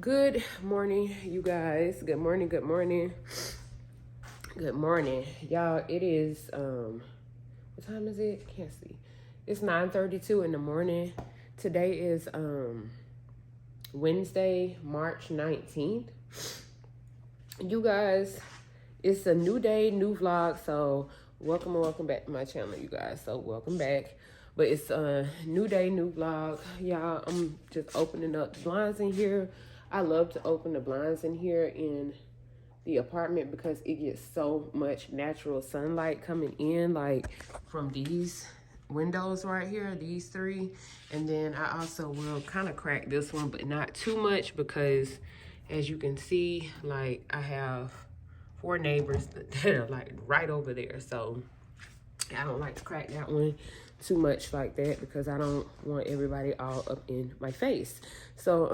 Good morning, you guys. Good morning, good morning. Good morning. Y'all, it is what time is it? Can't see. It's 9:32 in the morning. Today is Wednesday, March 19th. You guys, it's a new day, new vlog. So welcome back to my channel, you guys. So welcome back. But it's a new day, new vlog. Y'all, I'm just opening up the blinds in here. I love to open the blinds in here in the apartment because it gets so much natural sunlight coming in, like from these windows right here, these three. And then I also will kind of crack this one, but not too much because as you can see, like I have 4 neighbors that are like right over there. So I don't like to crack that one too much like that because I don't want everybody all up in my face. So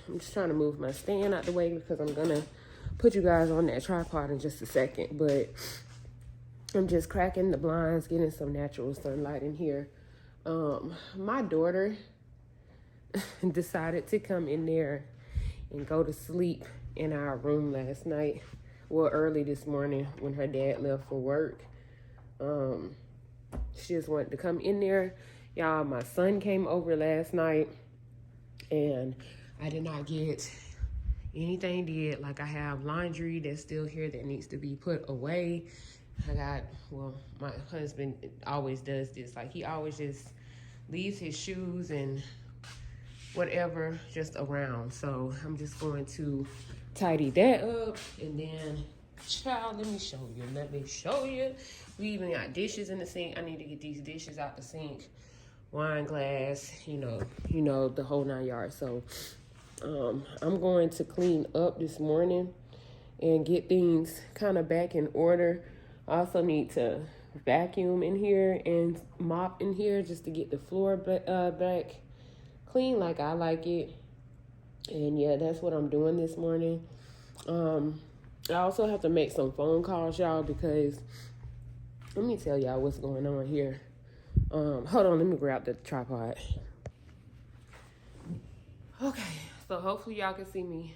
I'm just trying to move my stand out the way because I'm gonna put you guys on that tripod in just a second. But I'm just cracking the blinds, getting some natural sunlight in here. My daughter decided to come in there and go to sleep in our room last night. Well, early this morning when her dad left for work. She just wanted to come in there. Y'all, my son came over last night and I did not get anything did. Like I have laundry that's still here that needs to be put away. Well, my husband always does this. Like he always just leaves his shoes and whatever just around. So I'm just going to tidy that up and then, child, let me show you. We even got dishes in the sink. I need to get these dishes out the sink. Wine glass, you know, the whole 9 yards. So I'm going to clean up this morning and get things kind of back in order. I also need to vacuum in here and mop in here just to get the floor back clean like I like it. And yeah, that's what I'm doing this morning. I also have to make some phone calls, y'all, because let me tell y'all what's going on here. Hold on, let me grab the tripod. Okay, so hopefully y'all can see me.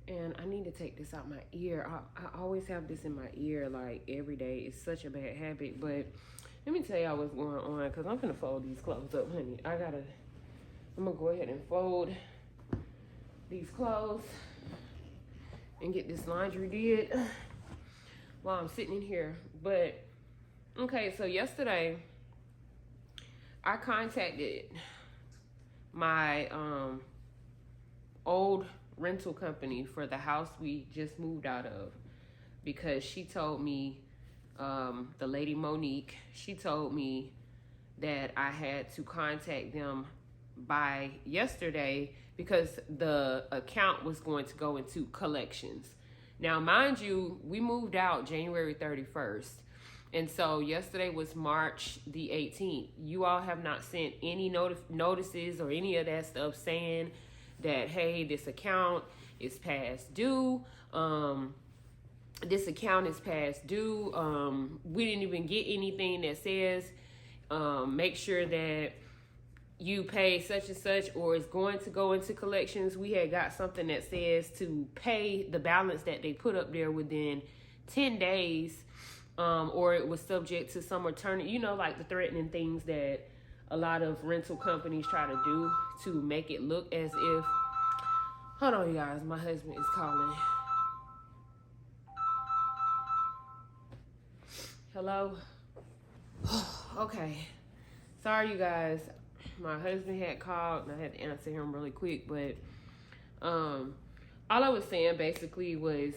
And I need to take this out my ear. I always have this in my ear like every day. It's such a bad habit, but let me tell y'all what's going on because I'm gonna fold these clothes up, honey. I'm gonna go ahead and fold these clothes and get this laundry did while I'm sitting in here. But okay, so yesterday I contacted my old rental company for the house we just moved out of because she told me, the lady Monique, she told me that I had to contact them by yesterday because the account was going to go into collections. Now, mind you, we moved out January 31st. And so yesterday was March the 18th. You all have not sent any notices or any of that stuff saying that, hey, this account is past due. This account is past due. We didn't even get anything that says make sure that you pay such and such or it's going to go into collections. We had got something that says to pay the balance that they put up there within 10 days or it was subject to some attorney, you know, like the threatening things that a lot of rental companies try to do to make it look as if, hold on you guys, my husband is calling. Hello? Okay. Sorry you guys. My husband had called and I had to answer him really quick, but all I was saying basically was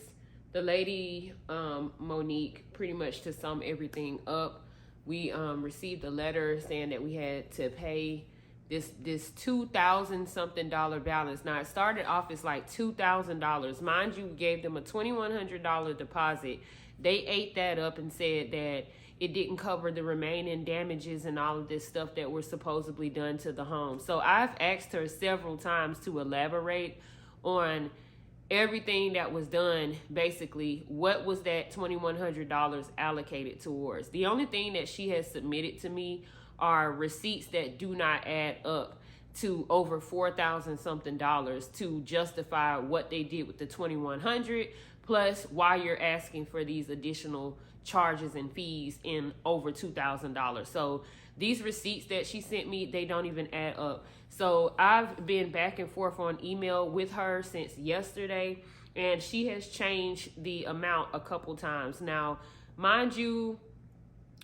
the lady Monique, pretty much to sum everything up, we received a letter saying that we had to pay this $2,000 something balance. Now it started off as like $2,000. Mind you, we gave them a $2,100 deposit. They ate that up and said that it didn't cover the remaining damages and all of this stuff that were supposedly done to the home. So I've asked her several times to elaborate on everything that was done. Basically, what was that $2,100 allocated towards? The only thing that she has submitted to me are receipts that do not add up to over $4,000 something to justify what they did with the 2100, plus why you're asking for these additional charges and fees in over $2,000. So these receipts that she sent me, they don't even add up. So I've been back and forth on email with her since yesterday, and she has changed the amount a couple times. Now, mind you,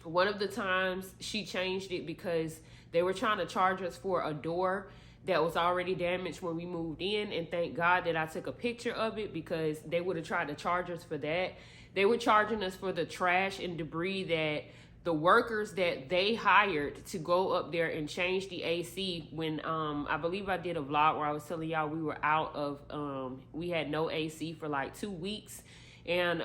one of the times she changed it because they were trying to charge us for a door that was already damaged when we moved in, and thank God that I took a picture of it, because they would have tried to charge us for that. They were charging us for the trash and debris that the workers that they hired to go up there and change the AC when I believe I did a vlog where I was telling y'all we were out of we had no AC for like 2 weeks, and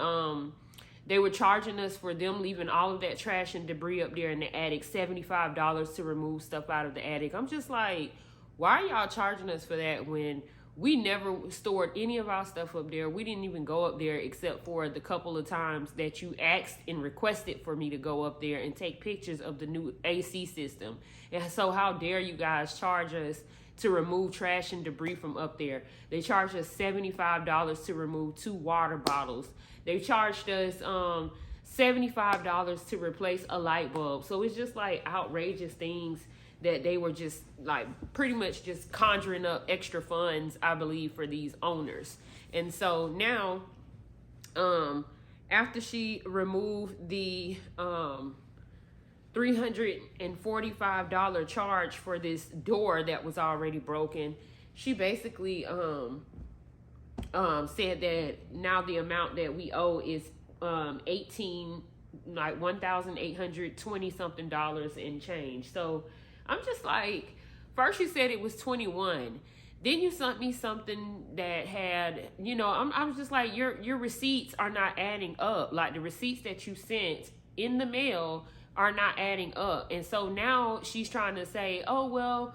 they were charging us for them leaving all of that trash and debris up there in the attic, $75 to remove stuff out of the attic. I'm just like, why are y'all charging us for that when we never stored any of our stuff up there? We didn't even go up there except for the couple of times that you asked and requested for me to go up there and take pictures of the new AC system. And so how dare you guys charge us to remove trash and debris from up there? They charged us $75 to remove 2 water bottles. They charged us $75 to replace a light bulb. So it's just like outrageous things that they were just like pretty much just conjuring up extra funds, I believe, for these owners. And so now, after she removed the $345 charge for this door that was already broken, she basically said that now the amount that we owe is $1,820 something and change. So I'm just like, first you said it was 21, then you sent me something that had, you know, I was just like, your receipts are not adding up. Like the receipts that you sent in the mail are not adding up. And so now she's trying to say, oh well,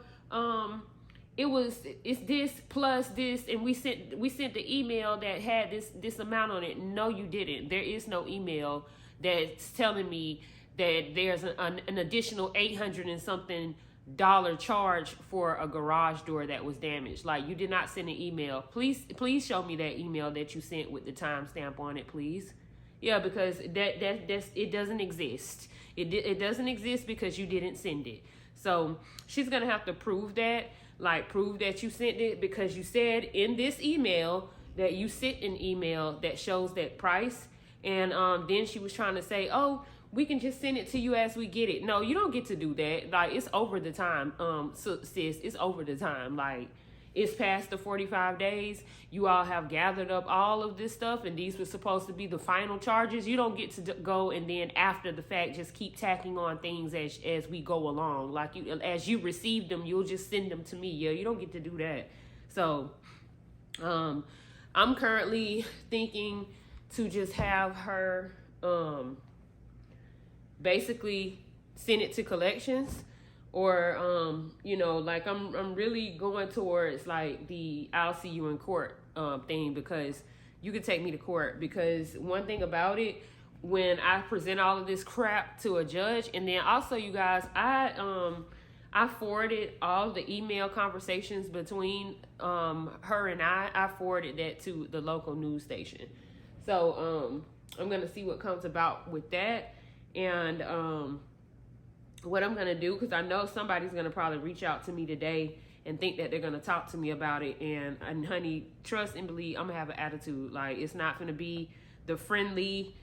it's this plus this, and we sent the email that had this amount on it. No, you didn't. There is no email that's telling me that there's an additional $800 and something charge for a garage door that was damaged. Like, you did not send an email. Please show me that email that you sent with the timestamp on it, please. Yeah, because that's it doesn't exist. It doesn't exist because you didn't send it. So she's gonna have to prove that. Like, prove that you sent it, because you said in this email that you sent an email that shows that price. And then she was trying to say, oh, we can just send it to you as we get it. No, you don't get to do that. Like, it's over the time, so, sis, it's over the time. Like, it's past the 45 days. You all have gathered up all of this stuff, and these were supposed to be the final charges. You don't get to go and then after the fact just keep tacking on things as we go along. Like, as you receive them, you'll just send them to me. Yeah, you don't get to do that. So I'm currently thinking to just have her basically send it to collections, or you know, like I'm really going towards like the I'll see you in court thing, because you could take me to court. Because one thing about it, when I present all of this crap to a judge, and then also, you guys, I forwarded all the email conversations between her and I forwarded that to the local news station. So I'm gonna see what comes about with that. And what I'm gonna do, because I know somebody's gonna probably reach out to me today and think that they're gonna talk to me about it, and honey, trust and believe, I'm gonna have an attitude. Like, it's not gonna be the friendly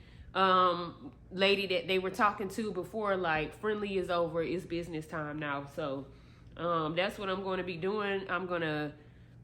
lady that they were talking to before. Like, friendly is over, it's business time now. So that's what I'm going to be doing. I'm gonna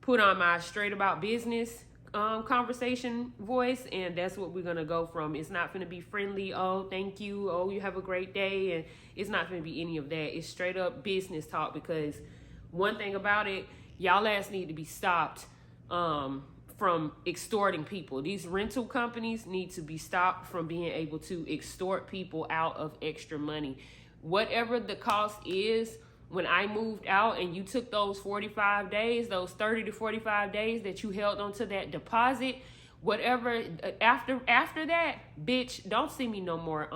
put on my straight about business conversation voice, and that's what we're gonna go from. It's not gonna be friendly, oh thank you, oh you have a great day, and it's not gonna be any of that. It's straight up business talk. Because one thing about it, y'all ass need to be stopped from extorting people. These rental companies need to be stopped from being able to extort people out of extra money. Whatever the cost is, when I moved out and you took those 45 days, those 30 to 45 days that you held onto that deposit, whatever, after that, bitch, don't see me no more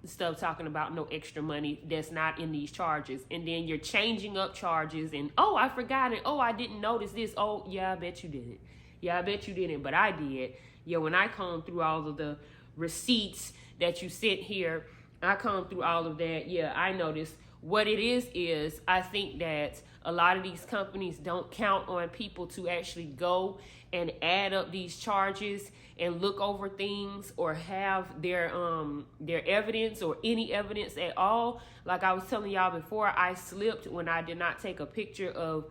stuff talking about no extra money that's not in these charges. And then you're changing up charges and, oh, I forgot it. Oh, I didn't notice this. Oh, yeah, I bet you didn't. Yeah, I bet you didn't, but I did. Yeah, when I combed through all of the receipts that you sent here, I combed through all of that. Yeah, I noticed. What it is I think that a lot of these companies don't count on people to actually go and add up these charges and look over things or have their evidence or any evidence at all. Like I was telling y'all before, I slipped when I did not take a picture of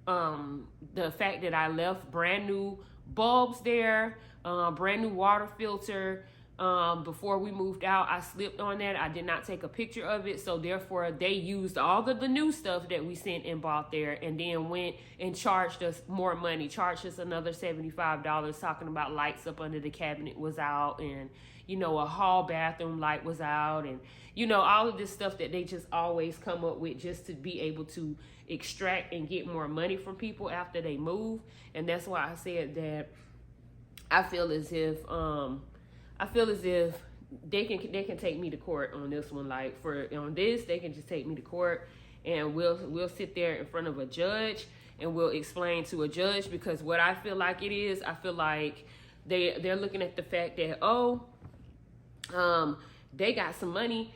the fact that I left brand new bulbs there, brand new water filter. Before we moved out, I slipped on that. I did not take a picture of it. So therefore they used all of the new stuff that we sent and bought there and then went and charged us more money, charged us another $75 talking about lights up under the cabinet was out and, you know, a hall bathroom light was out and, you know, all of this stuff that they just always come up with just to be able to extract and get more money from people after they move. And that's why I said that I feel as if they can take me to court on this one. Like on this, they can just take me to court and we'll sit there in front of a judge and we'll explain to a judge, because what I feel like it is, I feel like they're looking at the fact that, they got some money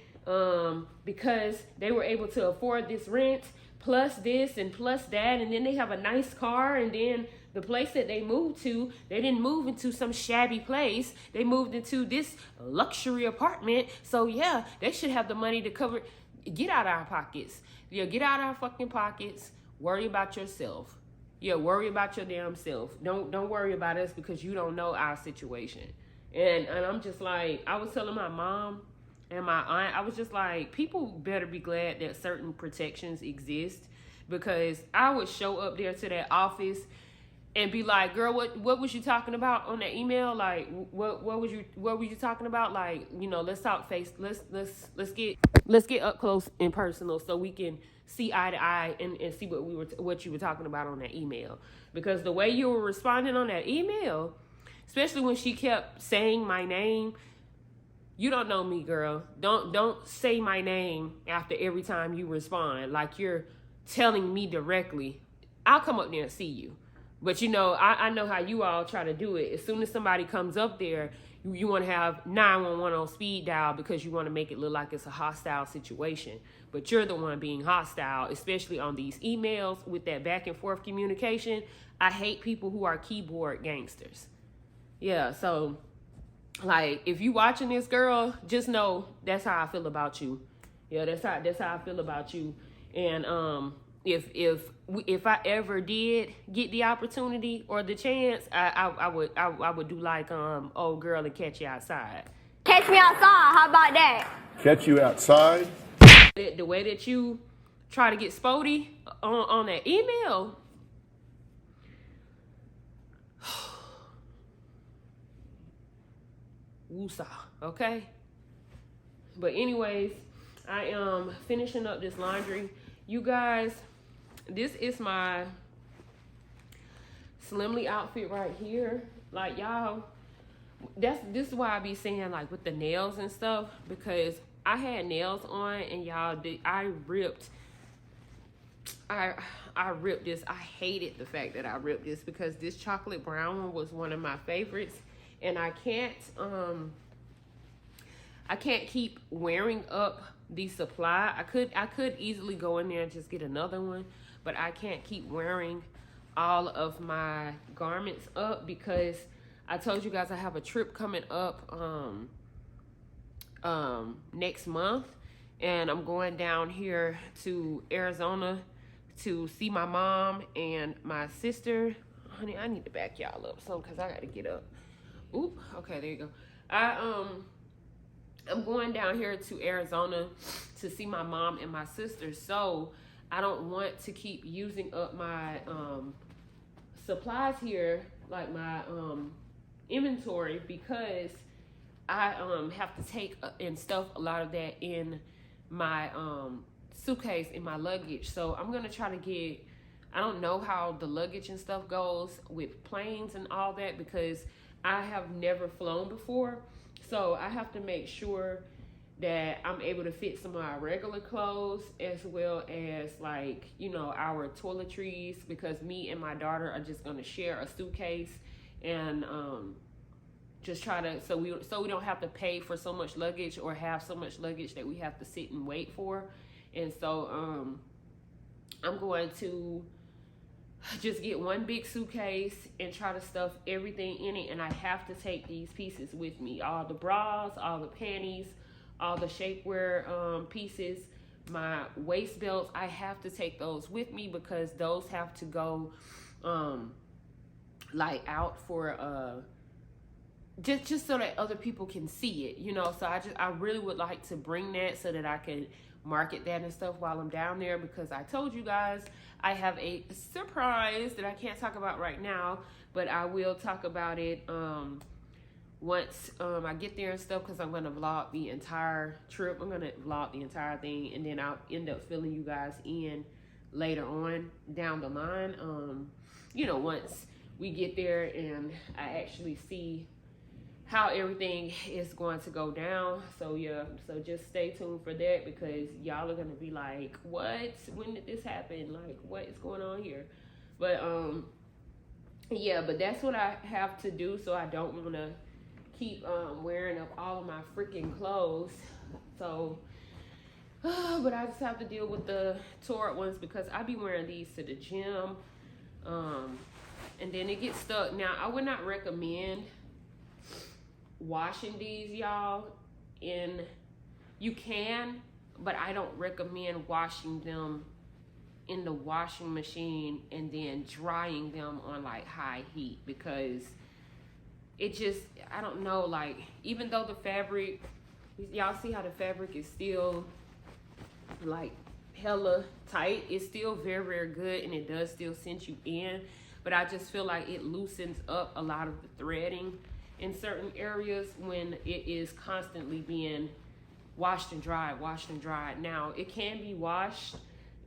because they were able to afford this rent plus this and plus that, and then they have a nice car, and then the place that they moved to, they didn't move into some shabby place. They moved into this luxury apartment. So yeah, they should have the money to cover. Get out of our pockets. Yeah, get out of our fucking pockets. Worry about yourself. Yeah, worry about your damn self. Don't worry about us because you don't know our situation. And I'm just like, I was telling my mom and my aunt, I was just like, people better be glad that certain protections exist, because I would show up there to that office and be like, girl, what was you talking about on that email? Like, what were you talking about? Like, you know, let's talk let's get up close and personal so we can see eye to eye and see what you were talking about on that email. Because the way you were responding on that email, especially when she kept saying my name, you don't know me, girl. Don't say my name after every time you respond. Like you're telling me directly. I'll come up there and see you. But, you know, I know how you all try to do it. As soon as somebody comes up there, you want to have 911 on speed dial because you want to make it look like it's a hostile situation. But you're the one being hostile, especially on these emails with that back and forth communication. I hate people who are keyboard gangsters. Yeah, so, like, if you watching this, girl, just know that's how I feel about you. Yeah, that's how I feel about you. And if I ever did get the opportunity or the chance, I would do like old girl and catch you outside. Catch me outside. How about that? Catch you outside? The way that you try to get Spody on that email. Woosah, okay? But anyways, I am finishing up this laundry. You guys, this is my Slimly outfit right here. Like, y'all, this is why I be saying, like, with the nails and stuff, because I had nails on and y'all, I ripped this. I hated the fact that I ripped this because this chocolate brown one was one of my favorites, and I can't keep wearing up the supply. I could easily go in there and just get another one, but I can't keep wearing all of my garments up because I told you guys I have a trip coming up next month, and I'm going down here to Arizona to see my mom and my sister. Honey, I need to back y'all up some because I gotta get up. Oop, okay, there you go. I'm going down here to Arizona to see my mom and my sister, so I don't want to keep using up my supplies here, like my inventory, because I have to take and stuff a lot of that in my suitcase, in my luggage. So I'm gonna try to get, I don't know how the luggage and stuff goes with planes and all that, because I have never flown before, so I have to make sure that I'm able to fit some of our regular clothes as well as, like, you know, our toiletries, because me and my daughter are just going to share a suitcase, and just try to, so we don't have to pay for so much luggage or have so much luggage that we have to sit and wait for. And so I'm going to just get one big suitcase and try to stuff everything in it, and I have to take these pieces with me, all the bras, all the panties, all the shapewear pieces, my waist belts. I have to take those with me because those have to go like out for just so that other people can see it, you know. So I really would like to bring that so that I can market that and stuff while I'm down there, because I told you guys I have a surprise that I can't talk about right now, but I will talk about it once I get there and stuff, because I'm going to vlog the entire trip. I'm going to vlog the entire thing, and then I'll end up filling you guys in later on down the line, you know, once we get there and I actually see how everything is going to go down. So yeah, so just stay tuned for that, because y'all are going to be like, what? When did this happen? Like, what is going on here? But yeah, but that's what I have to do, so I don't want to keep wearing up all of my freaking clothes. So but I just have to deal with the tore ones, because I be wearing these to the gym, and then it gets stuck. Now, I would not recommend washing these, y'all. And you can, but I don't recommend washing them in the washing machine and then drying them on like high heat, because it just, I don't know, like, even though the fabric, y'all see how the fabric is still like hella tight, it's still very, very good, and it does still cinch you in, but I just feel like it loosens up a lot of the threading in certain areas when it is constantly being washed and dried, washed and dried. Now, it can be washed.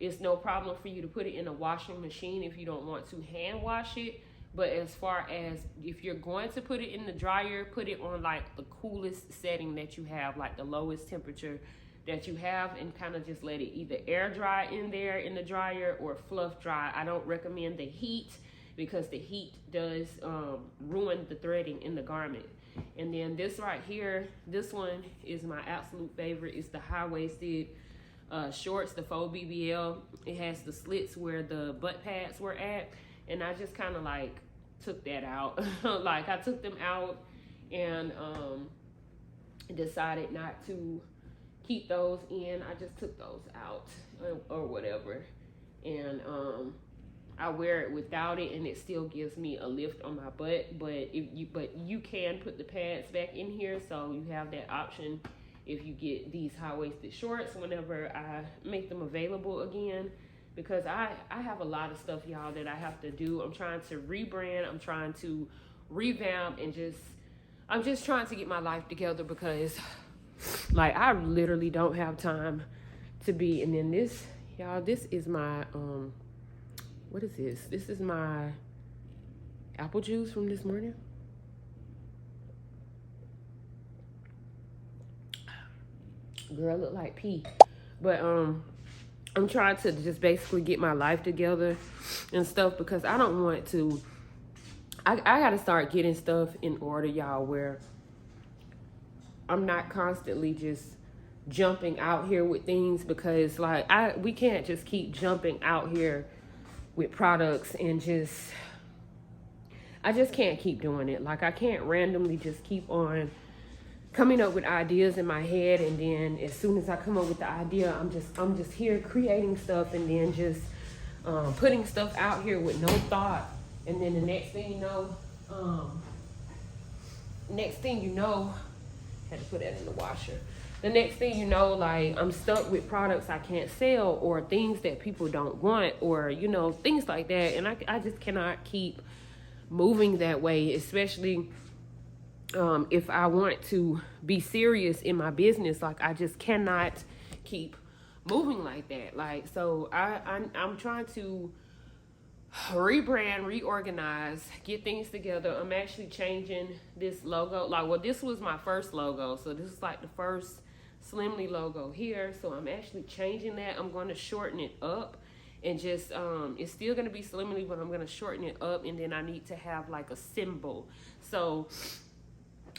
It's no problem for you to put it in a washing machine if you don't want to hand wash it. But as far as if you're going to put it in the dryer, put it on like the coolest setting that you have, like the lowest temperature that you have, and kind of just let it either air dry in there in the dryer or fluff dry. I don't recommend the heat, because the heat does ruin the threading in the garment. And then this right here, this one is my absolute favorite. It's the high-waisted shorts, the faux BBL. It has the slits where the butt pads were at, and I just kind of like took that out. Like, I took them out and decided not to keep those in. I just took those out or whatever, and I wear it without it, and it still gives me a lift on my butt. But you can put the pads back in here, so you have that option if you get these high-waisted shorts whenever I make them available again, because I have a lot of stuff, y'all, that I have to do. I'm trying to rebrand, I'm trying to revamp, and I'm just trying to get my life together, because like, I literally don't have time to be. And then this, y'all, this is my what is this? This is my apple juice from this morning. Girl, look like pee. But I'm trying to just basically get my life together and stuff, because I don't want to, I gotta start getting stuff in order, y'all, where I'm not constantly just jumping out here with things, because like we can't just keep jumping out here with products and I just can't keep doing it. Like, I can't randomly just keep on coming up with ideas in my head, and then as soon as I come up with the idea, I'm just here creating stuff, and then just putting stuff out here with no thought, and then the next thing you know, had to put that in the washer. The next thing you know, like, I'm stuck with products I can't sell, or things that people don't want, or, you know, things like that. And I just cannot keep moving that way, especially if I want to be serious in my business. Like, I just cannot keep moving like that. Like, so I'm trying to rebrand, reorganize, get things together. I'm actually changing this logo. Like, well, this was my first logo, so this is like the first Slimly logo here. So I'm actually changing that. I'm going to shorten it up and just it's still going to be Slimly, but I'm going to shorten it up, and then I need to have like a symbol. So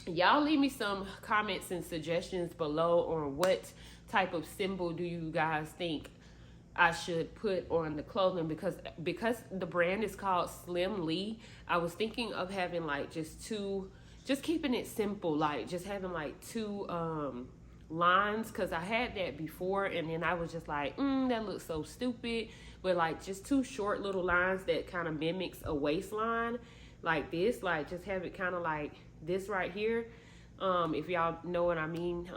y'all leave me some comments and suggestions below on what type of symbol do you guys think I should put on the clothing, because the brand is called Slimly. I was thinking of having like just keeping it simple, like just having like two lines, because I had that before and then I was just like, that looks so stupid. But like just two short little lines that kind of mimics a waistline like this, like just have it kind of like this right here. If y'all know what I mean.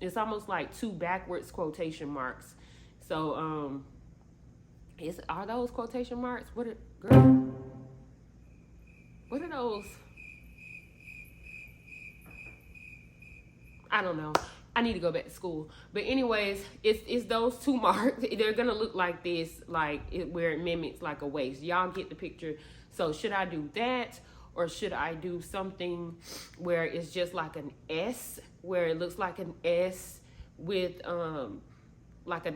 It's almost like two backwards quotation marks. So are those quotation marks? What are those? I don't know. I need to go back to school. But anyways, it's those two marks. They're gonna look like this, where it mimics like a waist. Y'all get the picture. So should I do that, or should I do something where it's just like an S, where it looks like an S with like a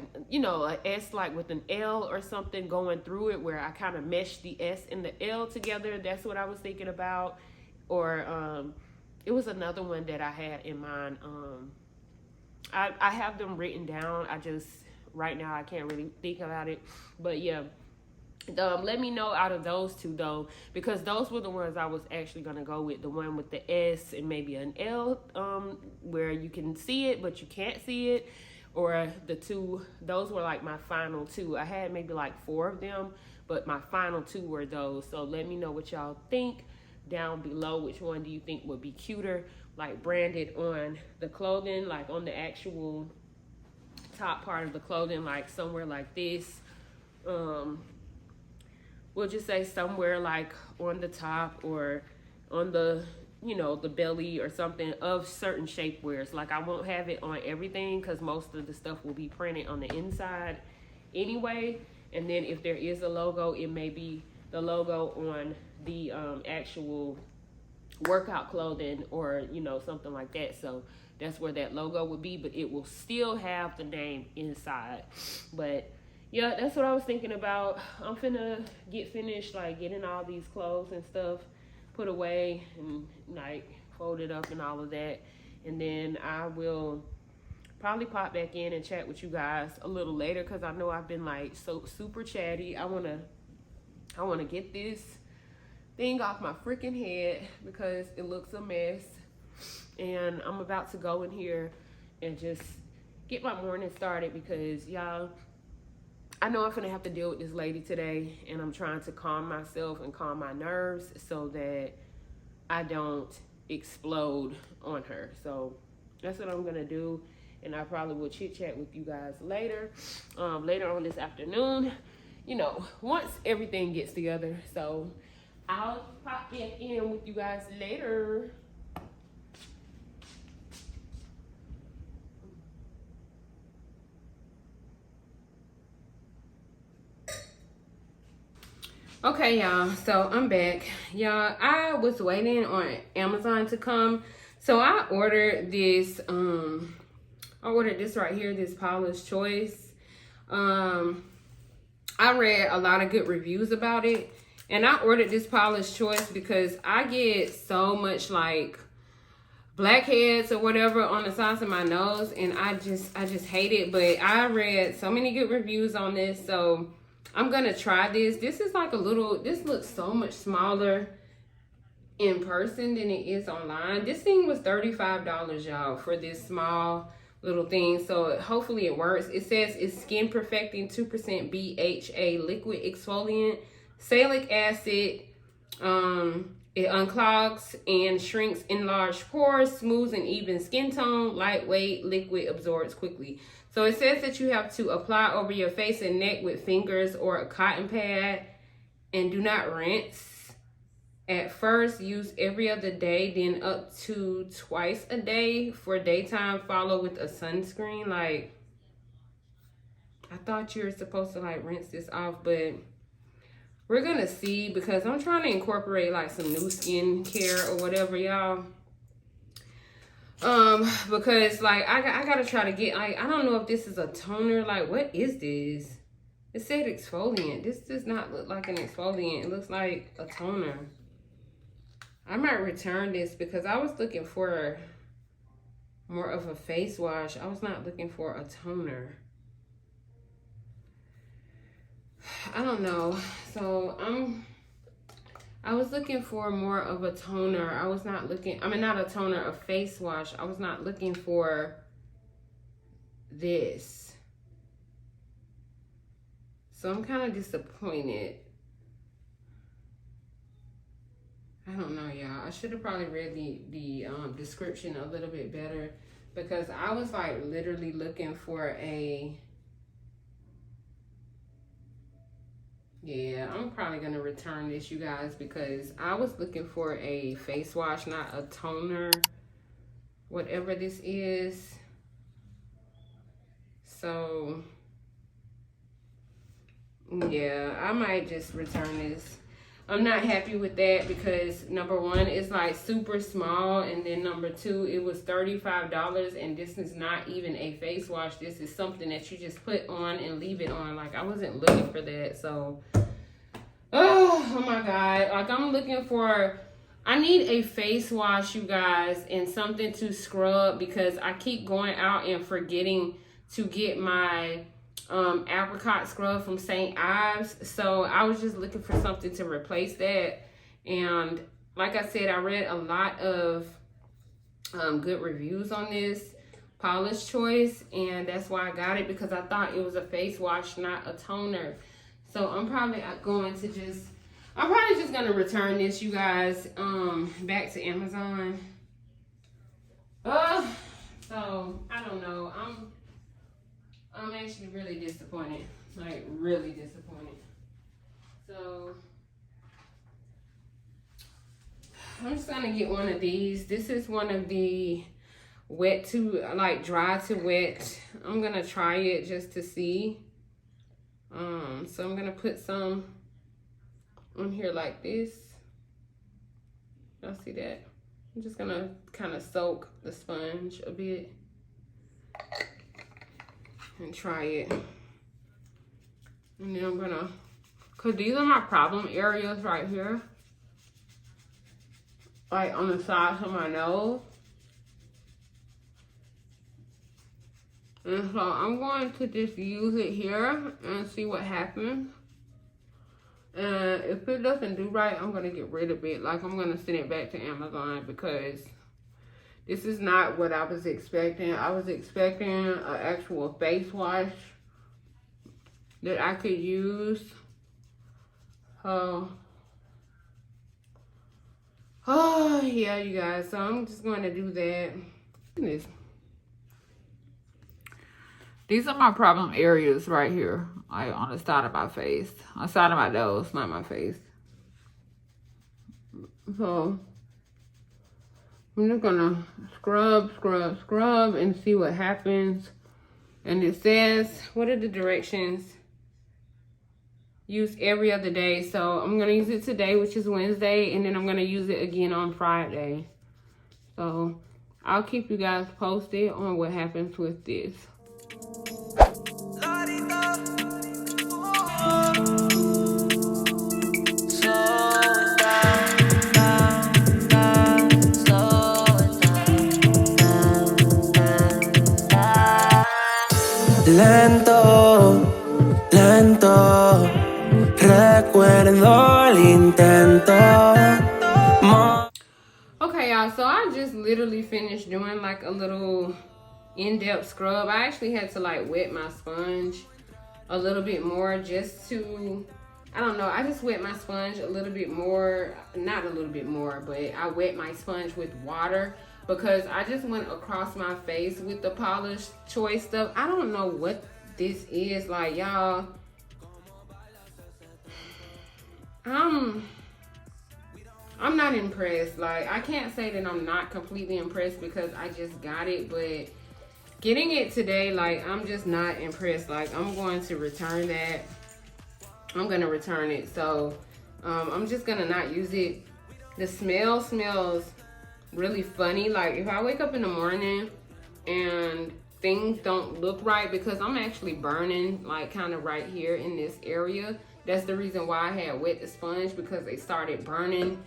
S like with an L or something going through it, where I kind of mesh the S and the L together? That's what I was thinking about. Or it was another one that I had in mind. I have them written down. I just right now I can't really think about it. But yeah, let me know out of those two though, because those were the ones I was actually gonna go with. The one with the S and maybe an L, where you can see it but you can't see it, or the two. Those were like my final two. I had maybe like 4 of them, but my final 2 were those. So let me know what y'all think down below. Which one do you think would be cuter, like branded on the clothing, like on the actual top part of the clothing, like somewhere like this. We'll just say somewhere like on the top or on the, the belly or something of certain shapewears. Like I won't have it on everything because most of the stuff will be printed on the inside anyway. And then if there is a logo, it may be the logo on the actual workout clothing or, something like that. So that's where that logo would be, but it will still have the name inside. But yeah, that's what I was thinking about. I'm finna get finished, like getting all these clothes and stuff put away and like folded up and all of that. And then I will probably pop back in and chat with you guys a little later, because I know I've been like so super chatty. I wanna get this thing off my freaking head because it looks a mess. And I'm about to go in here and just get my morning started, because y'all, I know I'm gonna have to deal with this lady today, and I'm trying to calm myself and calm my nerves so that I don't explode on her. So that's what I'm gonna do, and I probably will chit chat with you guys later on this afternoon, once everything gets together. So I'll pop in with you guys later. Okay, y'all, so I'm back. Y'all, I was waiting on Amazon to come. So I ordered this, right here, this Paula's Choice. I read a lot of good reviews about it. And I ordered this Paula's Choice because I get so much like blackheads or whatever on the sides of my nose. And I just hate it. But I read so many good reviews on this. So I'm gonna try this. This is like this looks so much smaller in person than it is online. This thing was $35, y'all, for this small little thing. So hopefully it works. It says it's skin perfecting 2% BHA liquid exfoliant, salicylic acid. It unclogs and shrinks enlarged pores, smooths and even skin tone, lightweight, liquid, absorbs quickly. So it says that you have to apply over your face and neck with fingers or a cotton pad, and do not rinse. At first, use every other day, then up to twice a day for daytime. Follow with a sunscreen. Like, I thought you were supposed to like rinse this off, but we're gonna see, because I'm trying to incorporate like some new skin care or whatever, y'all. Because like I gotta try to get, like, I don't know if this is a toner. Like, what is this? It said exfoliant. This does not look like an exfoliant. It looks like a toner. I might return this because I was looking for more of a face wash. I was not looking for a toner. I don't know. So I was looking for more of a toner. I was not looking, I mean, not a toner, a face wash. I was not looking for this. So I'm kind of disappointed. I don't know, y'all. I should have probably read the description a little bit better, because I was like literally looking for a, yeah, I'm probably gonna return this, you guys, because I was looking for a face wash, not a toner, whatever this is. So yeah, I might just return this. I'm not happy with that because number one, it's like super small, and then number two, it was $35, and this is not even a face wash. This is something that you just put on and leave it on. Like, I wasn't looking for that. So oh my god, like, I'm looking for, I need a face wash, you guys, and something to scrub, because I keep going out and forgetting to get my apricot scrub from St. Ives. So I was just looking for something to replace that. And like I said, I read a lot of good reviews on this Polish Choice, and that's why I got it, because I thought it was a face wash, not a toner. So I'm probably going to just, I'm probably just gonna return this, you guys, back to Amazon. So I don't know. I'm actually really disappointed, like really disappointed. So I'm just gonna get one of these. This is one of the wet to, like, dry to wet. I'm gonna try it just to see. So I'm gonna put some on here like this. Y'all see that? I'm just gonna kind of soak the sponge a bit and try it. And then I'm gonna, cause these are my problem areas right here, like on the sides of my nose. And so I'm going to just use it here and see what happens. And if it doesn't do right, I'm gonna get rid of it. Like, I'm gonna send it back to Amazon, because this is not what I was expecting. I was expecting an actual face wash that I could use. Oh yeah, you guys. So I'm just going to do that. These are my problem areas right here, like on the side of my face, on the side of my nose, not my face. So I'm just gonna scrub and see what happens. And it says, what are the directions? Use every other day. So I'm gonna use it today, which is Wednesday, and then I'm gonna use it again on Friday. So I'll keep you guys posted on what happens with this. Lento, lento, recuerdo el intento. Okay, y'all, so I just literally finished doing like a little in-depth scrub. I actually had to like wet my sponge a little bit more just to, I don't know, I just wet my sponge a little bit more, not a little bit more, but I wet my sponge with water, because I just went across my face with the Polish Choice stuff. I don't know what this is, like, y'all. I'm not impressed. Like, I can't say that I'm not completely impressed because I just got it, but getting it today, like, I'm just not impressed. Like, I'm going to return that. I'm gonna return it. So I'm just gonna not use it. The smell smells really funny. Like if I wake up in the morning and things don't look right, because I'm actually burning like kind of right here in this area. That's the reason why I had wet the sponge, because they started burning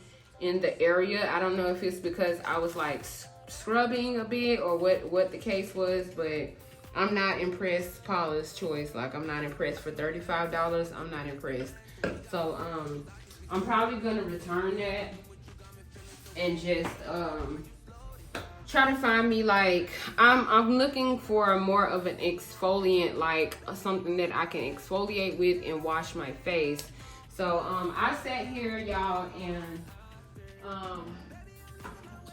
in the area. I don't know if it's because I was like scrubbing a bit or what the case was, but I'm not impressed. Paula's choice. Like I'm not impressed for $35. I'm not impressed. So I'm probably gonna return that and just try to find me like I'm looking for more of an exfoliant, like something that I can exfoliate with and wash my face. So I sat here, y'all, and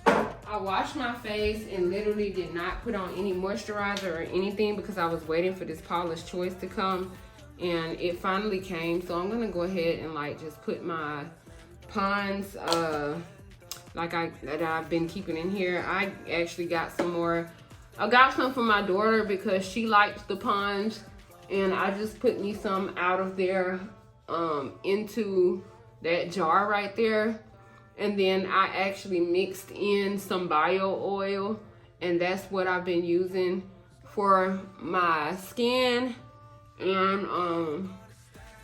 I washed my face and literally did not put on any moisturizer or anything because I was waiting for this Paula's Choice to come, and it finally came. So I'm gonna go ahead and like just put my Pond's that I've been keeping in here. I actually got some more. I got some for my daughter because she likes the Pond's, and I just put me some out of there into that jar right there. And then I actually mixed in some bio oil, and that's what I've been using for my skin. And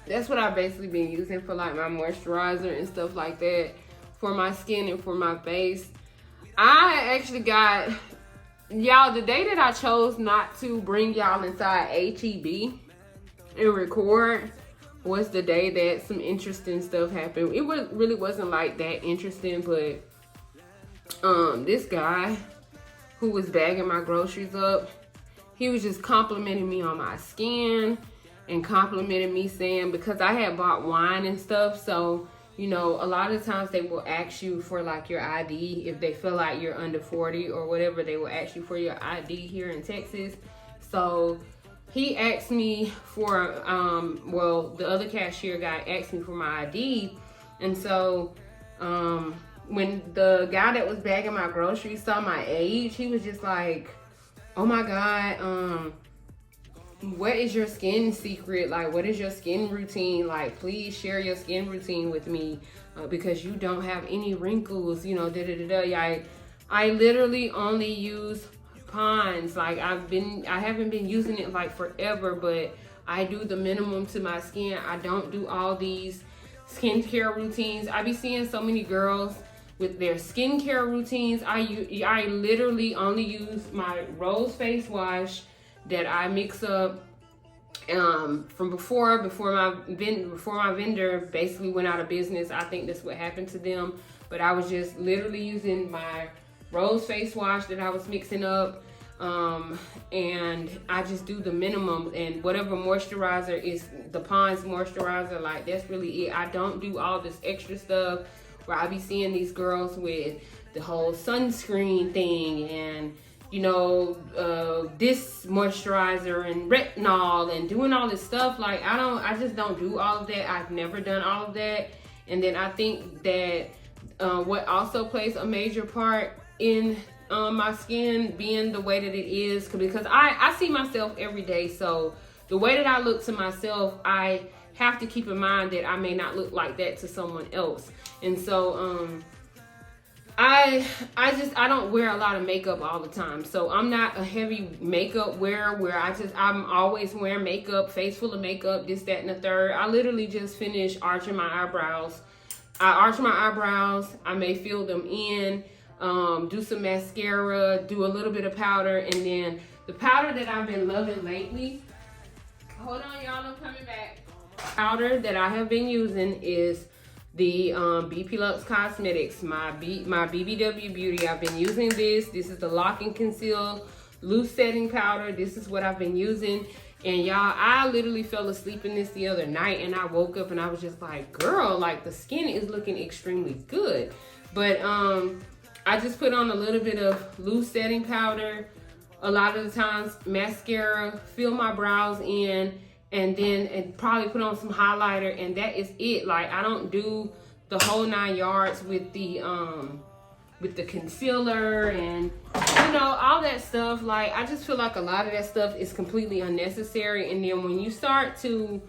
that's what I've basically been using for like my moisturizer and stuff like that for my skin and for my face. I actually got, y'all, the day that I chose not to bring y'all inside HEB and record was the day that some interesting stuff happened. It really wasn't like that interesting, but this guy who was bagging my groceries up, he was just complimenting me on my skin and complimenting me, saying, because I had bought wine and stuff, so you know, a lot of times they will ask you for like your ID if they feel like you're under 40 or whatever. They will ask you for your ID here in Texas. So he asked me for, well, the other cashier guy asked me for my ID. And so when the guy that was bagging my groceries saw my age, he was just like, oh my God, what is your skin secret? Like, what is your skin routine? Like, please share your skin routine with me because you don't have any wrinkles, you know, I literally only use Pond's. Like, I haven't been using it like forever, but I do the minimum to my skin. I don't do all these skincare routines. I be seeing so many girls with their skincare routines. I literally only use my rose face wash that I mix up from before my vendor basically went out of business. I think that's what happened to them. But I was just literally using my rose face wash that I was mixing up, and I just do the minimum, and whatever moisturizer is the Pond's moisturizer, like that's really it. I don't do all this extra stuff where I be seeing these girls with the whole sunscreen thing and, you know, this moisturizer and retinol and doing all this stuff. Like, I just don't do all of that. I've never done all of that. And then I think that what also plays a major part in my skin being the way that it is, because I see myself every day. So the way that I look to myself, I have to keep in mind that I may not look like that to someone else. And so, I don't wear a lot of makeup all the time. So I'm not a heavy makeup wearer where I'm always wearing makeup, face full of makeup, this, that, and the third. I literally just finished arching my eyebrows. I arch my eyebrows. I may fill them in, do some mascara, do a little bit of powder. And then the powder that I've been loving lately, hold on y'all, I'm coming back. Powder that I have been using is the BPLUX Cosmetics, my BBW Beauty. I've been using this. This is the Lock and Conceal Loose Setting Powder. This is what I've been using. And y'all, I literally fell asleep in this the other night, and I woke up and I was just like, girl, like the skin is looking extremely good. But I just put on a little bit of loose setting powder. A lot of the times mascara, fill my brows in, and then probably put on some highlighter, and that is it. Like, I don't do the whole 9 yards with the concealer and, you know, all that stuff. Like, I just feel like a lot of that stuff is completely unnecessary. And then when you start to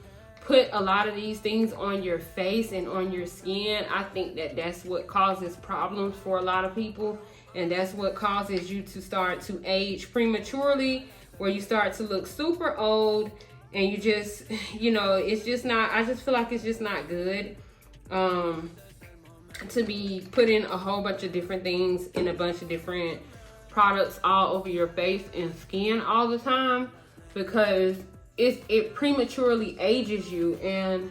put a lot of these things on your face and on your skin, I think that that's what causes problems for a lot of people. And that's what causes you to start to age prematurely, where you start to look super old and you just, you know, it's just not, I just feel like it's just not good to be putting a whole bunch of different things in a bunch of different products all over your face and skin all the time, because it prematurely ages you. And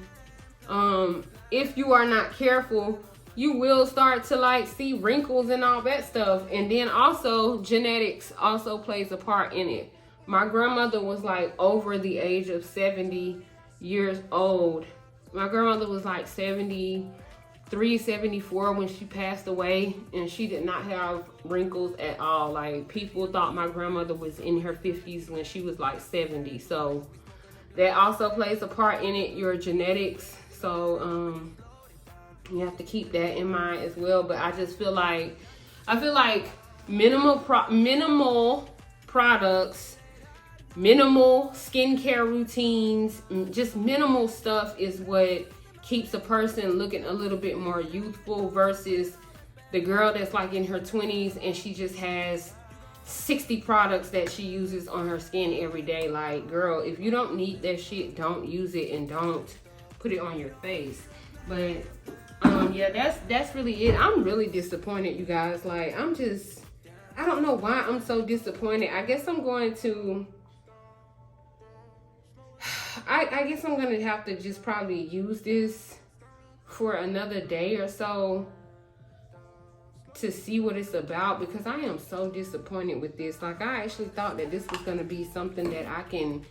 if you are not careful, you will start to like see wrinkles and all that stuff. And then also genetics also plays a part in it. My grandmother was like over the age of 70 years old. My grandmother was like 73, 74 when she passed away, and she did not have wrinkles at all. Like, people thought my grandmother was in her 50s when she was like 70. So that also plays a part in it, your genetics. So you have to keep that in mind as well. But I just feel like, minimal products, minimal skincare routines, just minimal stuff is what keeps a person looking a little bit more youthful, versus the girl that's like in her 20s and she just has 60 products that she uses on her skin every day. Like, girl, if you don't need that shit, don't use it and don't put it on your face. But yeah, that's really it. I'm really disappointed, you guys. Like, I don't know why I'm so disappointed. I guess I'm going to have to just probably use this for another day or so to see what it's about, because I am so disappointed with this. Like, I actually thought that this was going to be something that I can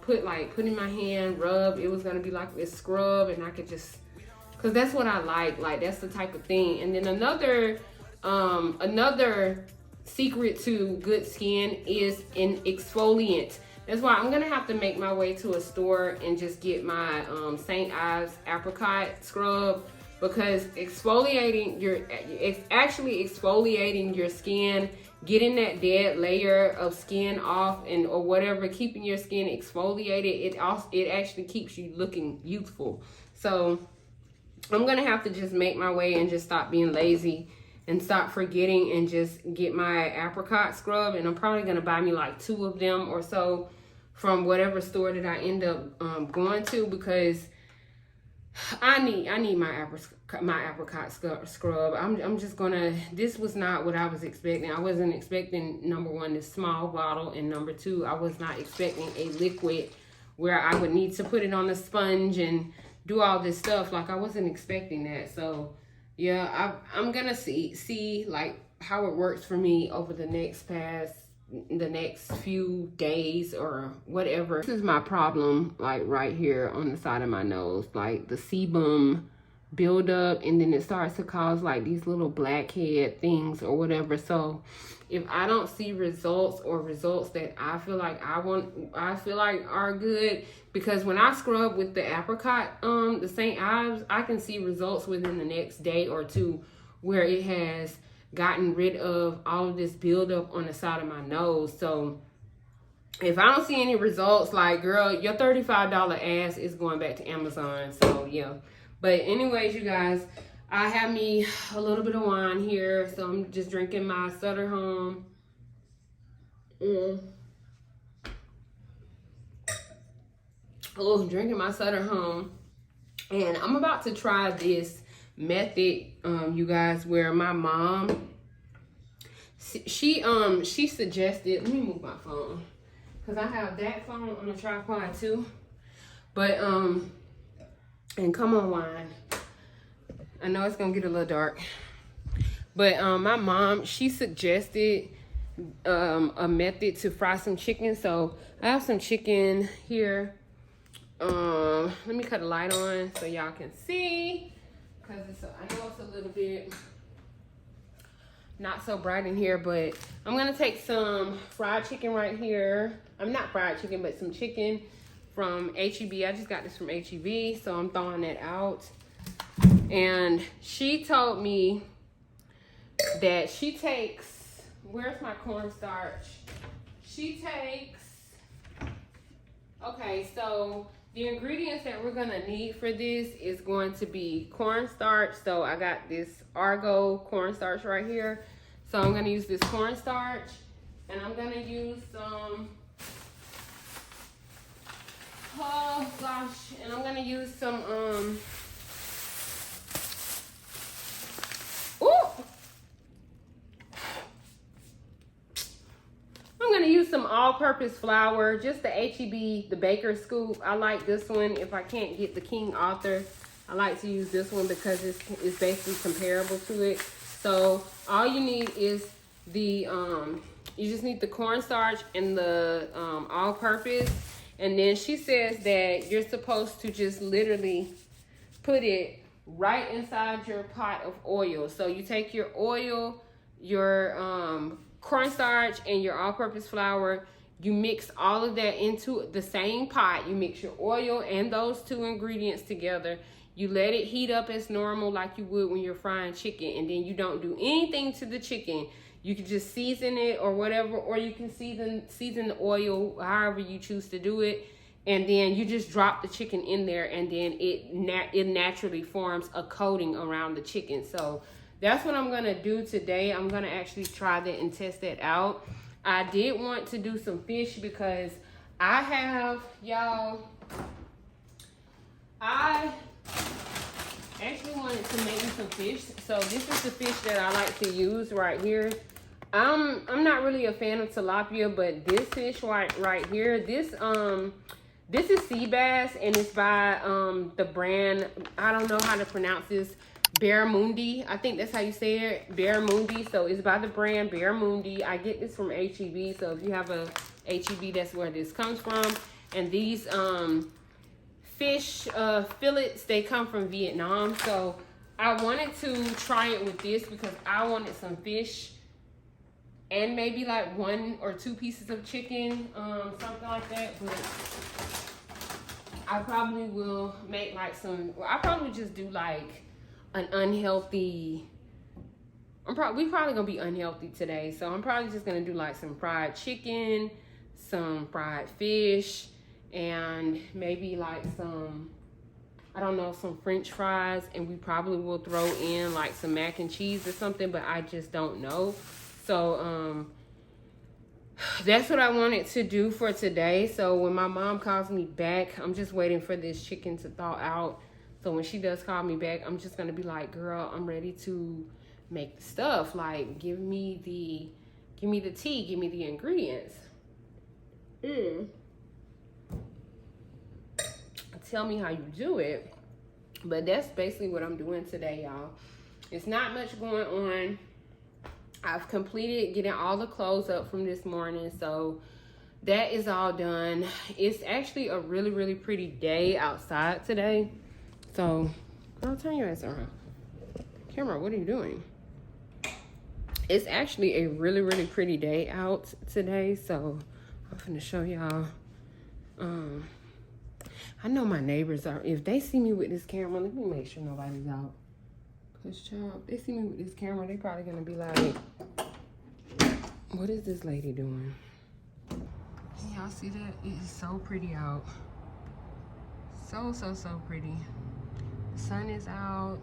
put in my hand, rub. It was going to be like this scrub, and I could just, because that's what I like that's the type of thing. And then another secret to good skin is an exfoliant. That's why I'm gonna have to make my way to a store and just get my St. Ives apricot scrub, because it's actually exfoliating your skin, getting that dead layer of skin off, or whatever, keeping your skin exfoliated. It actually keeps you looking youthful. So I'm gonna have to just make my way and just stop being lazy and stop forgetting and just get my apricot scrub. And I'm probably gonna buy me like 2 of them or so from whatever store that I end up going to, because I need my apricot scrub. I'm just gonna, this was not what I was expecting. I wasn't expecting, number one, this small bottle, and number two, I was not expecting a liquid where I would need to put it on a sponge and do all this stuff. Like, I wasn't expecting that. So yeah, I'm gonna see like how it works for me over the next few days or whatever. This is my problem, like right here on the side of my nose, like the sebum build up, and then it starts to cause like these little blackhead things or whatever. So if I don't see results, or results that I feel like are good, because when I scrub with the apricot, the St. Ives, I can see results within the next day or two, where it has gotten rid of all of this buildup on the side of my nose. So if I don't see any results, like, girl, your $35 ass is going back to Amazon. So yeah. But anyways, you guys, I have me a little bit of wine here, so I'm just drinking my Sutter Home. Drinking my Sutter Home, and I'm about to try this method, you guys, where my mom, she suggested. Let me move my phone, because I have that phone on a tripod too. But and come on, wine. I know it's gonna get a little dark, but my mom, she suggested a method to fry some chicken. So I have some chicken here. Let me cut a light on so y'all can see, because I know it's a little bit not so bright in here. But I'm gonna take some fried chicken right here. I'm not fried chicken, but some chicken from HEB. I just got this from HEB, so I'm throwing that out. And she told me that she takes, where's my cornstarch? She takes, okay, so The ingredients that we're gonna need for this is going to be cornstarch. So I got this Argo cornstarch right here. So I'm gonna use this cornstarch, and I'm gonna use some, oh gosh, and I'm gonna use some, I'm gonna use some all-purpose flour, just the HEB, the baker scoop. I like this one. If I can't get the King Arthur, I like to use this one because it's basically comparable to it. So all you need is the, you just need the cornstarch and the all-purpose. And then she says that you're supposed to just literally put it right inside your pot of oil. So you take your oil, your cornstarch, and your all-purpose flour. You mix all of that into the same pot. You mix your oil and those two ingredients together. You let it heat up as normal like you would when you're frying chicken, and then you don't do anything to the chicken. You can just season it or whatever, or you can season the oil however you choose to do it, and then you just drop the chicken in there, and then it naturally forms a coating around the chicken. So that's what I'm gonna do today. I'm gonna actually try that and test that out. I did want to do some fish because I have, y'all, I actually wanted to make me some fish. So this is the fish that I like to use right here. I'm not really a fan of tilapia, but this fish right here, this is sea bass, and it's by the brand, I don't know how to pronounce this, Barramundi. I think that's how you say it, Barramundi. So it's by the brand Barramundi. I get this from HEB. So if you have a HEB, that's where this comes from. And these fish fillets, they come from Vietnam. So I wanted to try it with this because I wanted some fish and maybe like 1 or 2 pieces of chicken, something like that. But I probably will make like some, well, I probably just do like an unhealthy, we probably gonna be unhealthy today. So I'm probably just gonna do like some fried chicken, some fried fish, and maybe like some, I don't know, some French fries. And we probably will throw in like some mac and cheese or something, but I just don't know. So that's what I wanted to do for today. So when my mom calls me back, I'm just waiting for this chicken to thaw out. So when she does call me back, I'm just gonna be like, girl, I'm ready to make the stuff. Like, give me the tea, give me the ingredients. Tell me how you do it. But that's basically what I'm doing today, y'all. It's not much going on. I've completed getting all the clothes up from this morning, so that is all done. It's actually a really, really pretty day outside today. So, girl, turn your ass around. Camera, what are you doing? It's actually a really, really pretty day out today, so I'm gonna show y'all. I know my neighbors are, if they see me with this camera, let me make sure nobody's out. Cause child, they see me with this camera, they probably gonna be like, what is this lady doing? Y'all see that? It is so pretty out. So pretty. The sun is out.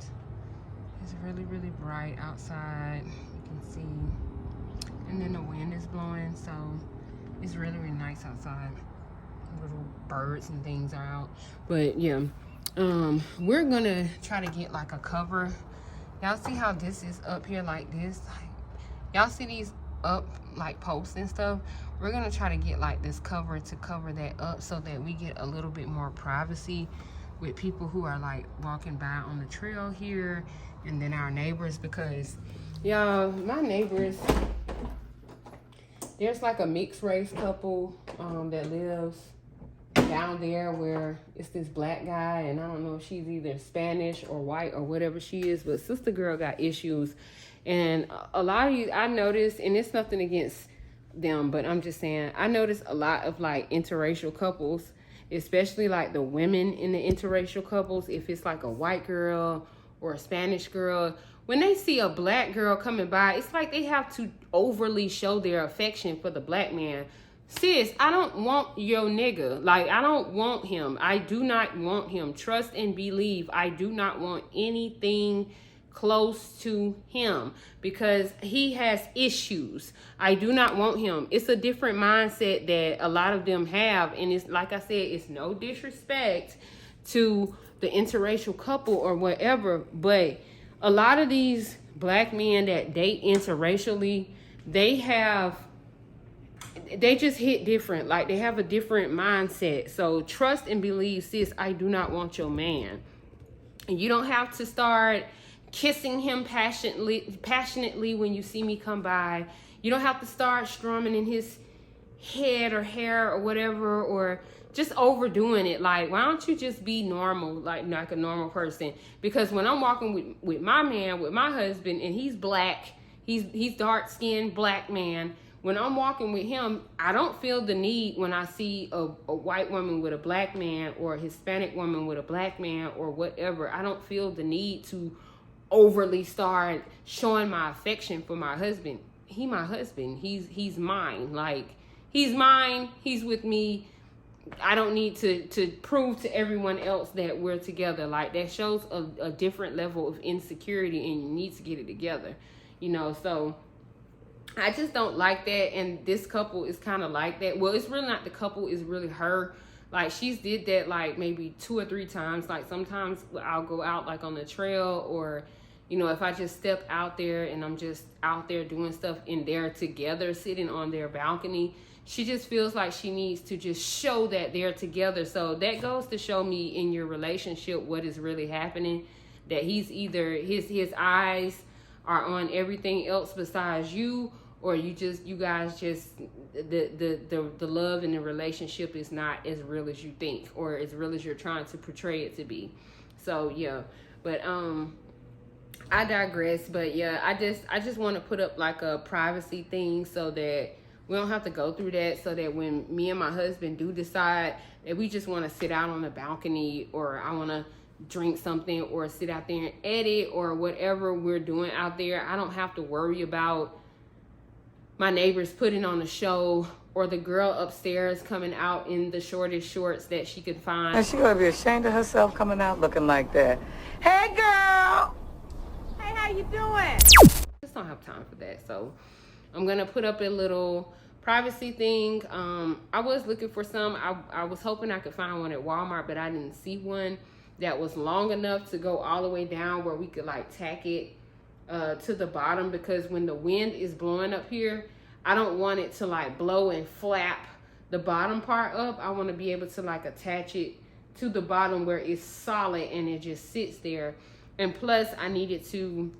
It's really, really bright outside. You can see. And then the wind is blowing, so it's really, really nice outside. Little birds and things are out. But yeah, we're gonna try to get like a cover. Y'all see how this is up here like this? Like, y'all see these up like posts and stuff? We're gonna try to get like this cover to cover that up so that we get a little bit more privacy with people who are like walking by on the trail here, and then our neighbors, because y'all, my neighbors, there's like a mixed race couple that lives down there where it's this black guy, and I don't know if she's either Spanish or white or whatever she is, but sister girl got issues. And a lot of you, I noticed, and it's nothing against them, but I'm just saying, I noticed a lot of like interracial couples, especially like the women in the interracial couples, if it's like a white girl or a Spanish girl, when they see a black girl coming by, it's like they have to overly show their affection for the black man sis, I don't want your nigga. Like, I don't want him. I do not want him. Trust and believe. I do not want anything close to him because he has issues. I do not want him. It's a different mindset that a lot of them have. And it's like I said, it's no disrespect to the interracial couple or whatever. But a lot of these black men that date interracially, they just hit different. Like, they have a different mindset. So trust and believe, sis, I do not want your man. And you don't have to start kissing him passionately when you see me come by. You don't have to start strumming in his head or hair or whatever, or just overdoing it. Like, why don't you just be normal, like a normal person? Because when I'm walking with my man, with my husband, and he's black, he's dark-skinned black man. When I'm walking with him, I don't feel the need when I see a white woman with a black man or a Hispanic woman with a black man or whatever. I don't feel the need to overly start showing my affection for my husband. He my husband. He's mine. Like, he's mine. He's with me. I don't need to prove to everyone else that we're together. Like, that shows a different level of insecurity, and you need to get it together. You know, so I just don't like that. And this couple is kind of like that. Well, it's really not the couple, it's really her. Like, she's did that like maybe 2 or 3 times. Like, sometimes I'll go out like on the trail, or, you know, if I just step out there and I'm just out there doing stuff and they're together sitting on their balcony, she just feels like she needs to just show that they're together. So that goes to show me in your relationship what is really happening. That he's either, his eyes are on everything else besides you, or you guys just, the love in the relationship is not as real as you think, or as real as you're trying to portray it to be. So yeah, but I digress. But yeah, I just want to put up like a privacy thing so that we don't have to go through that, so that when me and my husband do decide that we just want to sit out on the balcony, or I want to drink something, or sit out there and edit, or whatever we're doing out there, I don't have to worry about my neighbors putting on a show, or the girl upstairs coming out in the shortest shorts that she could find. And she gonna be ashamed of herself coming out looking like that. Hey, girl! Hey, how you doing? Just don't have time for that. So I'm gonna put up a little privacy thing. I was looking for some. I was hoping I could find one at Walmart, but I didn't see one that was long enough to go all the way down where we could like tack it to the bottom, because when the wind is blowing up here, I don't want it to like blow and flap the bottom part up. I want to be able to like attach it to the bottom where it's solid and it just sits there. And plus, I needed to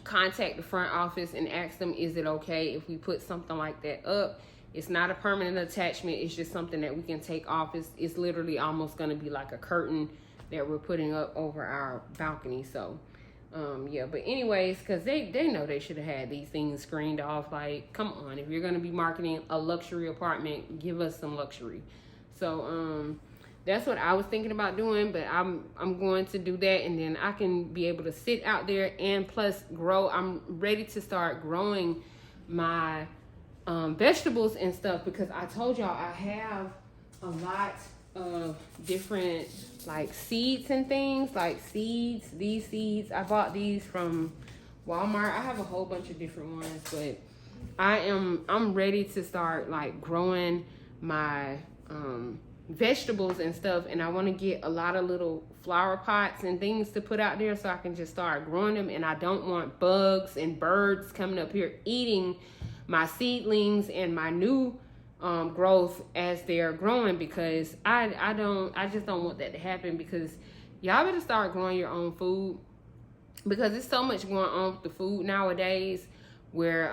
contact the front office and ask them, is it okay if we put something like that up? It's not a permanent attachment. It's just something that we can take off. It's literally almost going to be like a curtain that we're putting up over our balcony. So yeah, but anyways, because they know they should have had these things screened off. Like, come on, if you're going to be marketing a luxury apartment, give us some luxury. So that's what I was thinking about doing, but I'm going to do that, and then I can be able to sit out there and plus grow. I'm ready to start growing my vegetables and stuff, because I told y'all I have a lot of different like seeds and things, like seeds. These seeds, I bought these from Walmart. I have a whole bunch of different ones, but I'm ready to start like growing my vegetables and stuff, and I want to get a lot of little flower pots and things to put out there so I can just start growing them. And I don't want bugs and birds coming up here eating my seedlings and my new growth as they're growing, because I just don't want that to happen. Because y'all better start growing your own food, because there's so much going on with the food nowadays, where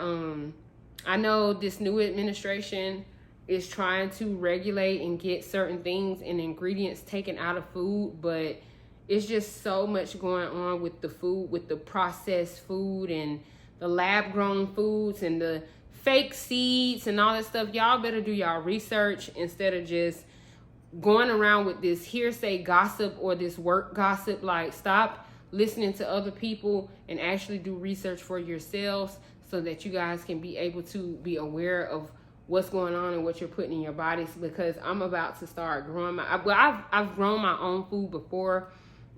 I know this new administration is trying to regulate and get certain things and ingredients taken out of food, but it's just so much going on with the food, with the processed food and the lab grown foods and the fake seeds and all that stuff. Y'all better do y'all research instead of just going around with this hearsay gossip or this work gossip. Like, stop listening to other people and actually do research for yourselves, so that you guys can be able to be aware of what's going on and what you're putting in your bodies, because I'm about to start growing my, well, I've grown my own food before.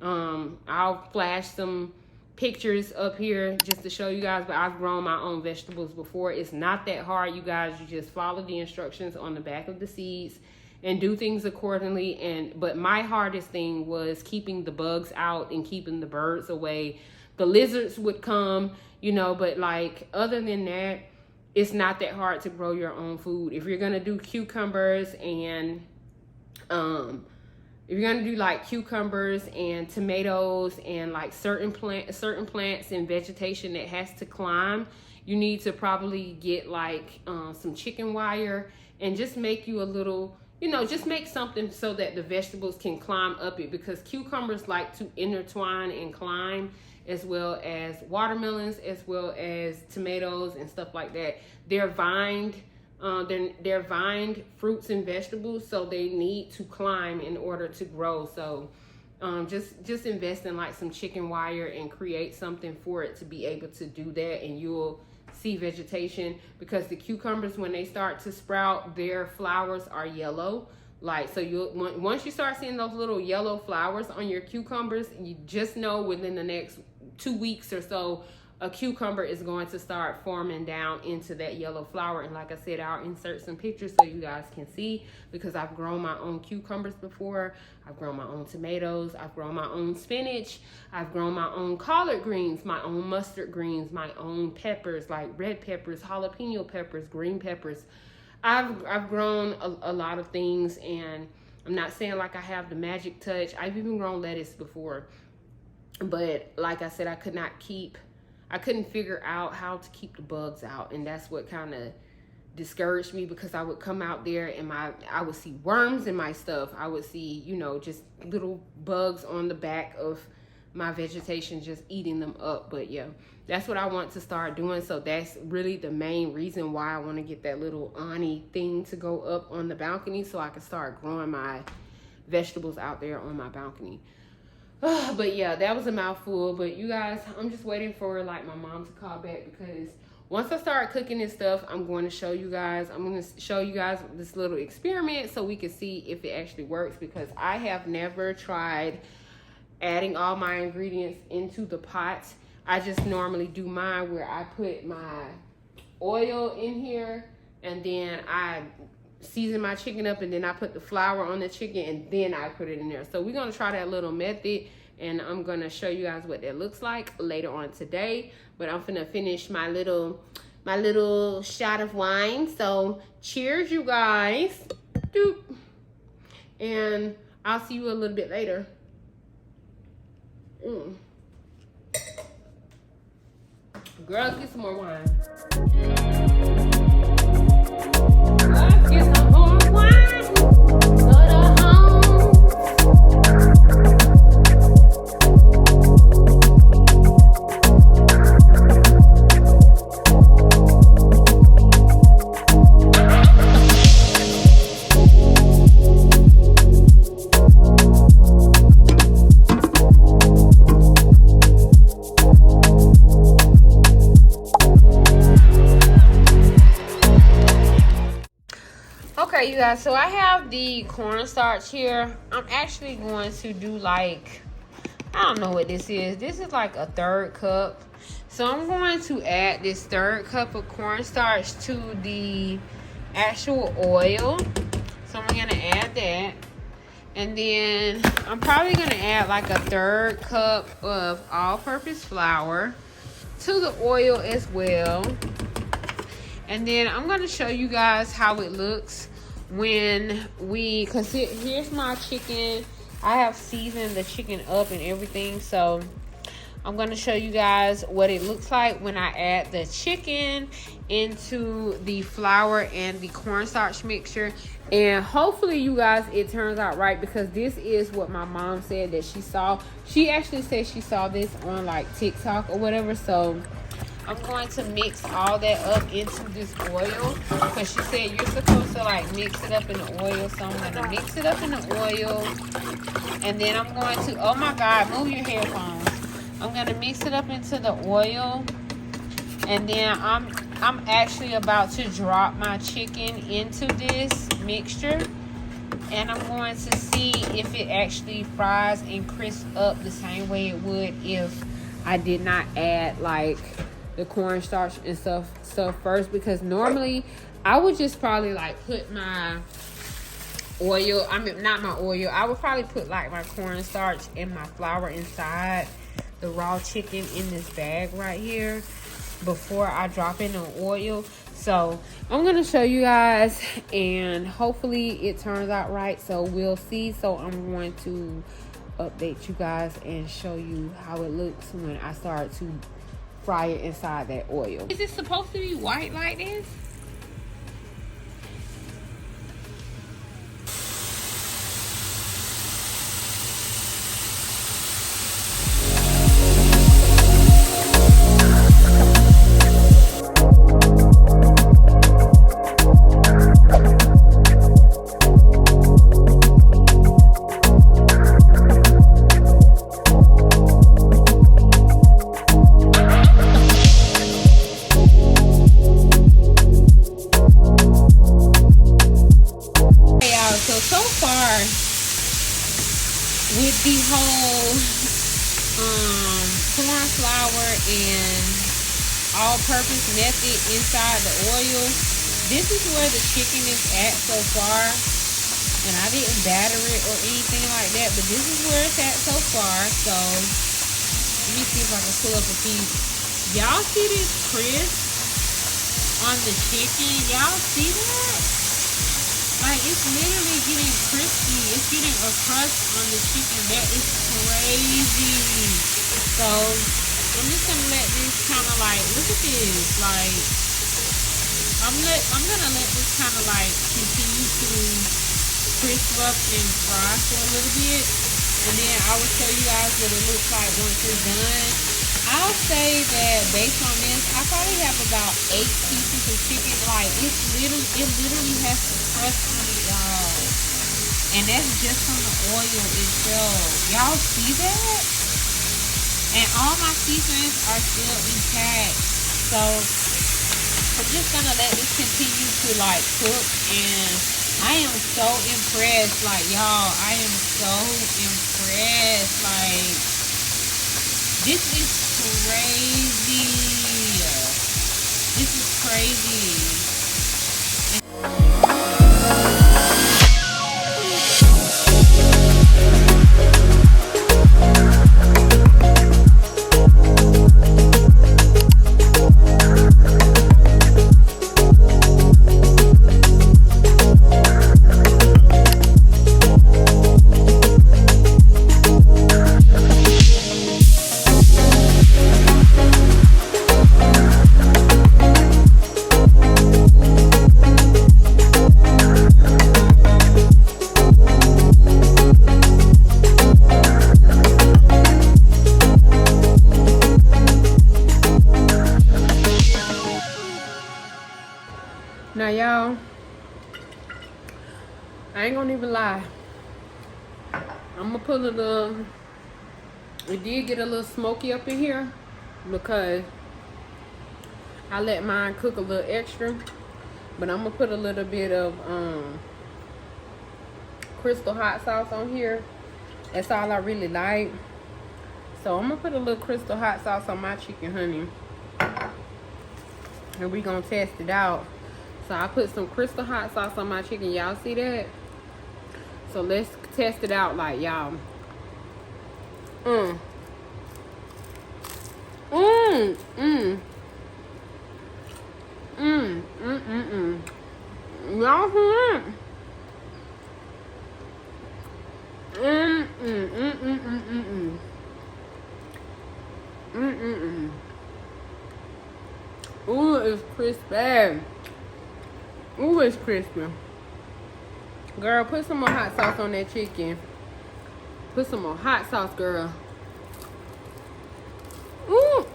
I'll flash some pictures up here just to show you guys, but I've grown my own vegetables before. It's not that hard, you guys. You just follow the instructions on the back of the seeds and do things accordingly. But my hardest thing was keeping the bugs out and keeping the birds away. The lizards would come, you know, but like other than that, it's not that hard to grow your own food. If you're gonna do cucumbers and if you're gonna do like cucumbers and tomatoes and like certain plants and vegetation that has to climb, you need to probably get like some chicken wire and just make you a little, you know, just make something so that the vegetables can climb up it, because cucumbers like to intertwine and climb, as well as watermelons, as well as tomatoes and stuff like that. They're vined. They're vined fruits and vegetables, so they need to climb in order to grow. So just invest in like some chicken wire and create something for it to be able to do that, and you'll see vegetation. Because the cucumbers, when they start to sprout, their flowers are yellow. Like, so once you start seeing those little yellow flowers on your cucumbers, you just know within the next 2 weeks or so, a cucumber is going to start forming down into that yellow flower. And like I said, I'll insert some pictures so you guys can see, because I've grown my own cucumbers before. I've grown my own tomatoes. I've grown my own spinach. I've grown my own collard greens, my own mustard greens, my own peppers, like red peppers, jalapeno peppers, green peppers. I've grown a lot of things, and I'm not saying like I have the magic touch. I've even grown lettuce before, but like I said, I couldn't figure out how to keep the bugs out, and that's what kind of discouraged me, because I would come out there and I would see worms in my stuff. I would see, you know, just little bugs on the back of my vegetation, just eating them up. But yeah, that's what I want to start doing. So that's really the main reason why I want to get that little awning thing to go up on the balcony, so I can start growing my vegetables out there on my balcony. But yeah, that was a mouthful. But you guys, I'm just waiting for like my mom to call back, because once I start cooking this stuff, I'm going to show you guys. I'm going to show you guys this little experiment so we can see if it actually works, because I have never tried adding all my ingredients into the pot. I just normally do mine where I put my oil in here, and then I season my chicken up, and then I put the flour on the chicken, and then I put it in there. So we're going to try that little method, and I'm going to show you guys what that looks like later on today. But I'm finna finish my little shot of wine. So cheers, you guys. Doop. And I'll see you a little bit later. Girl, get some more wine. Let's get some more wine. Go to home. Okay, you guys, so I have the cornstarch here. I'm actually going to do like, I don't know what this is. This is like a 1/3 cup. So I'm going to add this 1/3 cup of cornstarch to the actual oil. So I'm going to add that. And then I'm probably going to add like a 1/3 cup of all-purpose flour to the oil as well. And then I'm going to show you guys how it looks when we, because here's my chicken. I have seasoned the chicken up and everything. So I'm going to show you guys what it looks like when I add the chicken into the flour and the cornstarch mixture. And hopefully you guys, it turns out right, because this is what my mom said that she saw. She actually said she saw this on like TikTok or whatever. So I'm going to mix all that up into this oil, because she said you're supposed to like mix it up in the oil. So I'm going to mix it up in the oil, and then I'm going to, oh my God, move your headphones. I'm going to mix it up into the oil, and then I'm I'm actually about to drop my chicken into this mixture, and I'm going to see if it actually fries and crisps up the same way it would if I did not add like the cornstarch and stuff first, because normally I would just probably like put my oil, I mean not my oil, I would probably put like my cornstarch and my flour inside the raw chicken in this bag right here before I drop in the oil. So I'm gonna show you guys, and hopefully it turns out right, so we'll see. So I'm going to update you guys and show you how it looks when I start to fry it inside that oil. Is it supposed to be white like this? So far with the whole corn flour and all-purpose method inside the oil, this is where the chicken is at so far. And I didn't batter it or anything like that, but this is where it's at so far. So let me see if I can pull up a piece. Y'all see this crisp on the chicken? Y'all see that? Like, it's literally getting crispy. It's getting a crust on the chicken. That is crazy. So I'm just gonna let this kind of like, look at this. Like, I'm gonna let this kind of like continue to crisp up and fry for a little bit, and then I will show you guys what it looks like once it's done. I'll say that based on this, I probably have about 8 pieces of chicken. Like, it literally has the crust on it, y'all. And that's just from the oil itself. Y'all see that? And all my seasonings are still intact. So I'm just gonna let this continue to like cook, and I am so impressed. Like, y'all, I am so impressed. Like, this is crazy. This is crazy. Now, y'all, I ain't gonna even lie. I'm gonna put a little, it did get a little smoky up in here because I let mine cook a little extra. But I'm gonna put a little bit of crystal hot sauce on here. That's all I really like. So I'm gonna put a little crystal hot sauce on my chicken, honey. And we gonna test it out. So I put some crystal hot sauce on my chicken. Y'all see that? So let's test it out, like, y'all. Y'all, ooh, it's crispy. Ooh, it's crispy. Girl, put some more hot sauce on that chicken. Put some more hot sauce, girl. Ooh.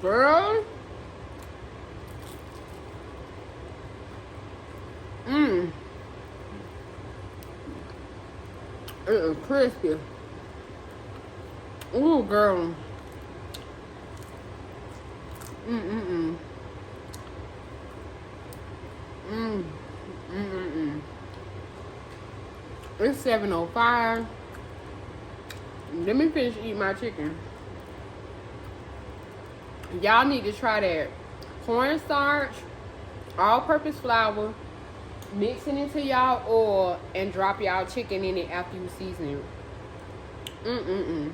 Girl. It is crispy. Ooh, girl. Mm-mm-mm. Mm-mm-mm. It's 7:05. Let me finish eating my chicken. Y'all need to try that cornstarch, all-purpose flour, mix it into y'all oil, and drop y'all chicken in it after you season it. Mm-mm-mm.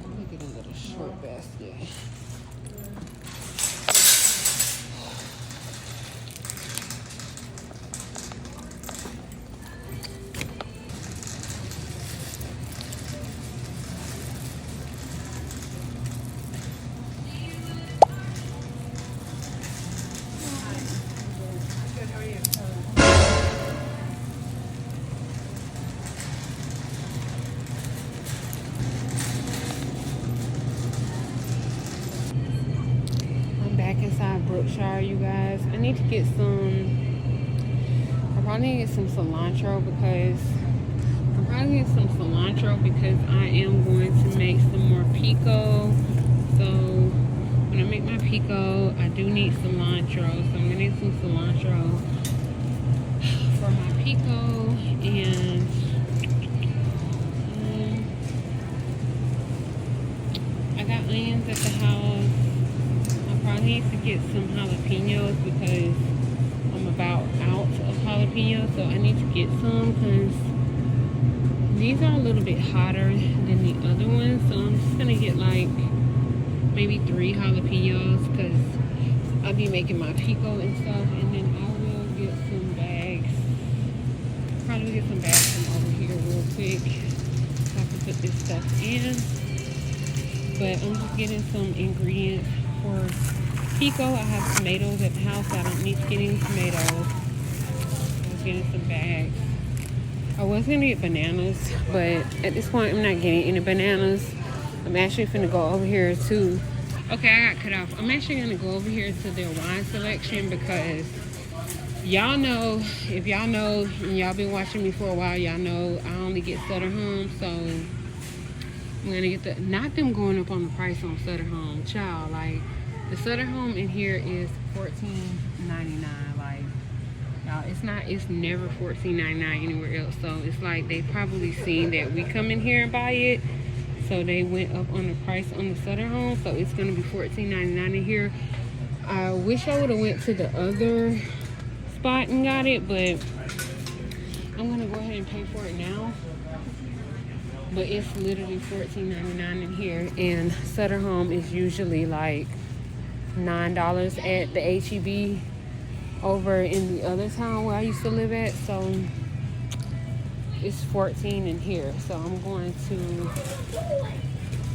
Let me get a little short basket. I'm back inside Brookshire, you guys. I need to get some. I probably need to get some cilantro because I am going to make some more pico. So when I make my pico, I do need cilantro. So I'm gonna need some cilantro for my pico, and I got onions at the house. I probably need to get some jalapenos because I'm about out of jalapenos, so I need to get some because these are a little bit hotter than the other ones. So I'm just gonna get like maybe 3 jalapenos because I'll be making my pico and stuff, and then I will get some bags. Probably get some bags from over here real quick so I can put this stuff in. But I'm just getting some ingredients for pico. I have tomatoes at the house. I don't need to get any tomatoes. I'm just getting some bags. I was gonna get bananas, but at this point I'm not getting any bananas. I'm actually finna go over here to, okay, I got cut off. I'm actually gonna go over here to their wine selection because y'all know, if y'all know, and y'all been watching me for a while, y'all know I only get Sutter Home, so I'm gonna get the, not them going up on the price on Sutter Home, child. Like the Sutter Home in here is $14.99. Like y'all, it's never $14.99 anywhere else. So it's like they probably seen that we come in here and buy it, so they went up on the price on the Sutter Home. So it's gonna be $14.99 in here. I wish I would have went to the other spot and got it, but I'm gonna go ahead and pay for it now. But it's literally $14.99 in here, and Sutter Home is usually like $9 at the HEB over in the other town where I used to live at. So it's $14 in here. So I'm going to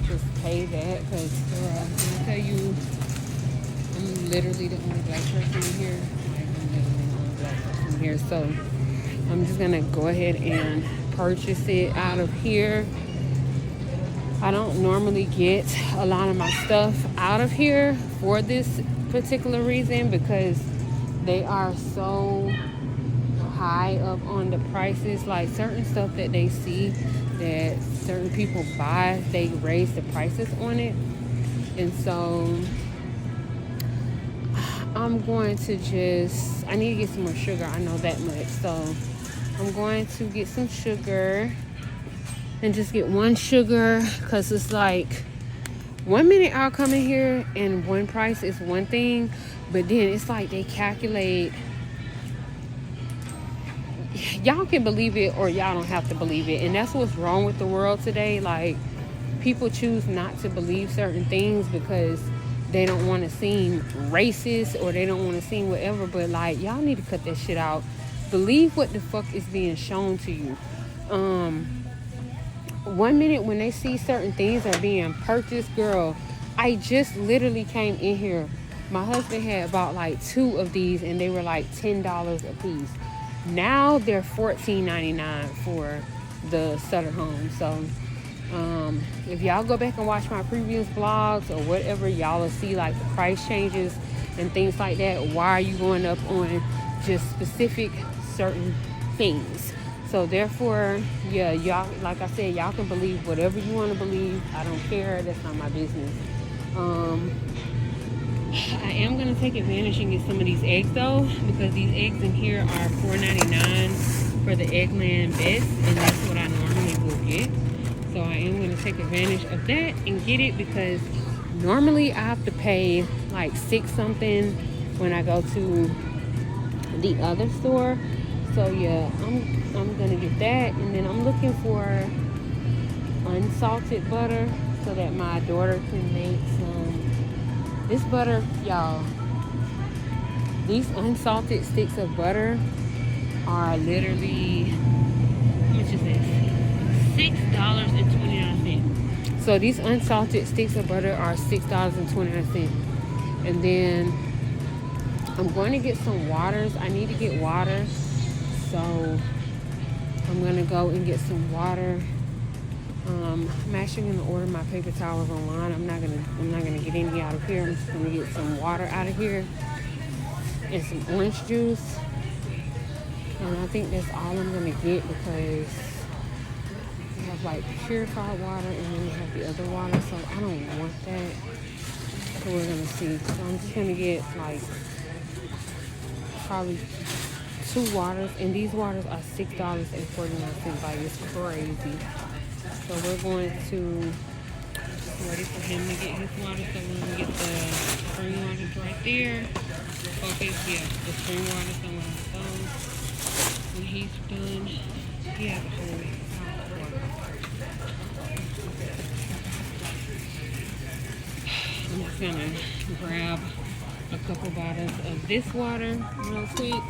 just pay that because I'm gonna tell you, I'm literally the only black person in here. Like, I'm literally the only black person in here. So I'm just gonna go ahead and purchase it out of here. I don't normally get a lot of my stuff out of here for this particular reason because they are so high up on the prices. Like certain stuff that they see that certain people buy, they raise the prices on it. And so I'm going to just, I need to get some more sugar, I know that much. So I'm going to get some sugar and just get one sugar because it's like 1 minute I'll come in here and one price is one thing, but then it's like they calculate. Y'all can believe it or y'all don't have to believe it, and that's what's wrong with the world today. Like people choose not to believe certain things because they don't want to seem racist or they don't want to seem whatever, but like y'all need to cut that shit out. Believe what the fuck is being shown to you. 1 minute when they see certain things are being purchased, girl, I just literally came in here. My husband had bought like 2 of these and they were like $10 a piece. Now they're $14.99 for the Sutter home. So if y'all go back and watch my previous vlogs or whatever, y'all will see like the price changes and things like that. Why are you going up on just specific certain things? So therefore, yeah, y'all, like I said, y'all can believe whatever you want to believe. I don't care. That's not my business. I am going to take advantage and get some of these eggs though, because these eggs in here are $4.99 for the Eggland best, and that's what I normally will get. So I am going to take advantage of that and get it, because normally I have to pay like $6 something when I go to the other store. So yeah, I'm going to get that, and then I'm looking for unsalted butter so that my daughter can make some. This butter, y'all, these unsalted sticks of butter are literally, how much is this? $6.29. So these unsalted sticks of butter are $6.29. And then I'm going to get some waters. I need to get water. So I'm going to go and get some water. I'm actually gonna order my paper towels online. I'm not gonna get any out of here. I'm just gonna get some water out of here and some orange juice. And I think that's all I'm gonna get, because we have like purified water and then we have the other water. So I don't want that. So we're gonna see. So I'm just gonna get like probably 2 waters, and these waters are $6.49. Like, it's crazy. So we're going to ready for him to get his water. So we're going to get the spring waters right there. Okay, yeah, the spring waters on my phone. When he's done, he has a whole house of water. I'm just going to grab a couple bottles of this water real quick.